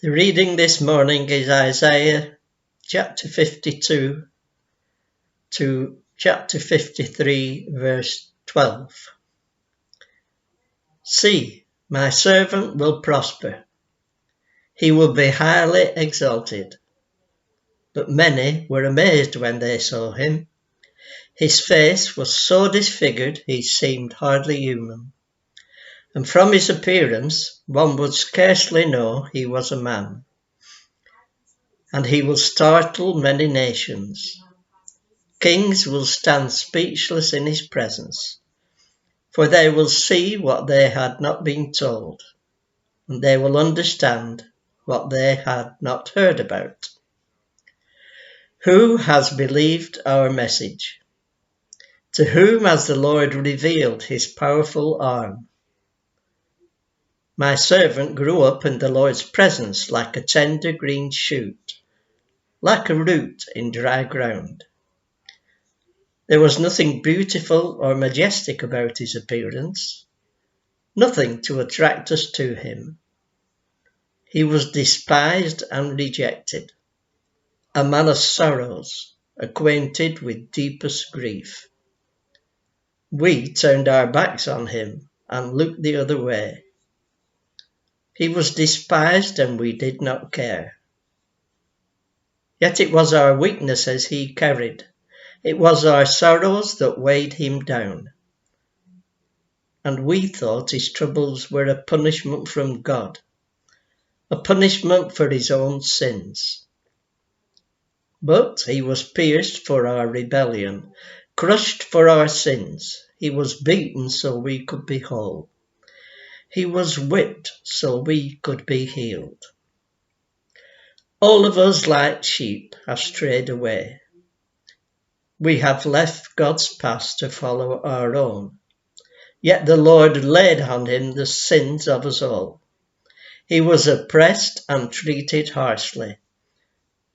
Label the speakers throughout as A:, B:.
A: The reading this morning is Isaiah chapter 52 to chapter 53, verse 12. See, my servant will prosper. He will be highly exalted. But many were amazed when they saw him. His face was so disfigured he seemed hardly human. And from his appearance one would scarcely know he was a man. And he will startle many nations. Kings will stand speechless in his presence, for they will see what they had not been told, and they will understand what they had not heard about. Who has believed our message? To whom has the Lord revealed his powerful arm? My servant grew up in the Lord's presence like a tender green shoot, like a root in dry ground. There was nothing beautiful or majestic about his appearance, nothing to attract us to him. He was despised and rejected, a man of sorrows, acquainted with deepest grief. We turned our backs on him and looked the other way. He was despised and we did not care. Yet it was our weaknesses he carried. It was our sorrows that weighed him down. And we thought his troubles were a punishment from God, a punishment for his own sins. But he was pierced for our rebellion, crushed for our sins. He was beaten so we could be whole. He was whipped so we could be healed. All of us like sheep have strayed away. We have left God's path to follow our own. Yet the Lord laid on him the sins of us all. He was oppressed and treated harshly,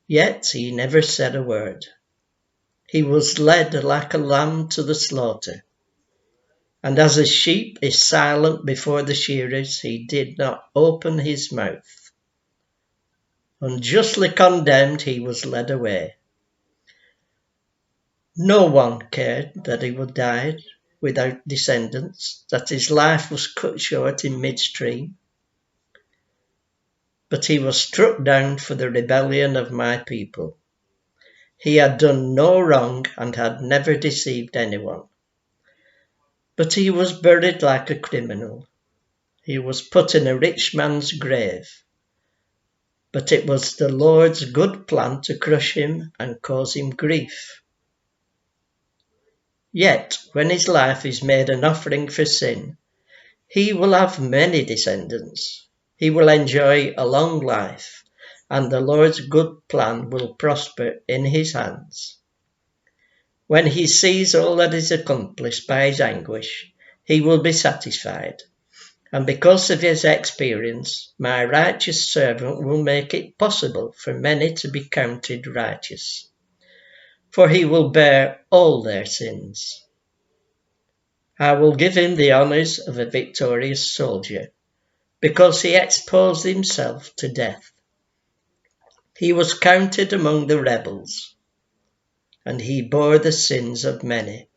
A: yet he never said a word. He was led like a lamb to the slaughter, and as a sheep is silent before the shearers, he did not open his mouth. Unjustly condemned, he was led away. No one cared that he would die without descendants, that his life was cut short in midstream. But he was struck down for the rebellion of my people. He had done no wrong and had never deceived anyone. But he was buried like a criminal. He was put in a rich man's grave. But it was the Lord's good plan to crush him and cause him grief. Yet, when his life is made an offering for sin, he will have many descendants. He will enjoy a long life, and the Lord's good plan will prosper in his hands. When he sees all that is accomplished by his anguish, he will be satisfied. And because of his experience, my righteous servant will make it possible for many to be counted righteous. For he will bear all their sins. I will give him the honours of a victorious soldier, because he exposed himself to death. He was counted among the rebels, and he bore the sins of many,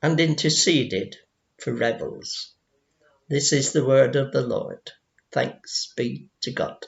A: and interceded for rebels. This is the word of the Lord. Thanks be to God.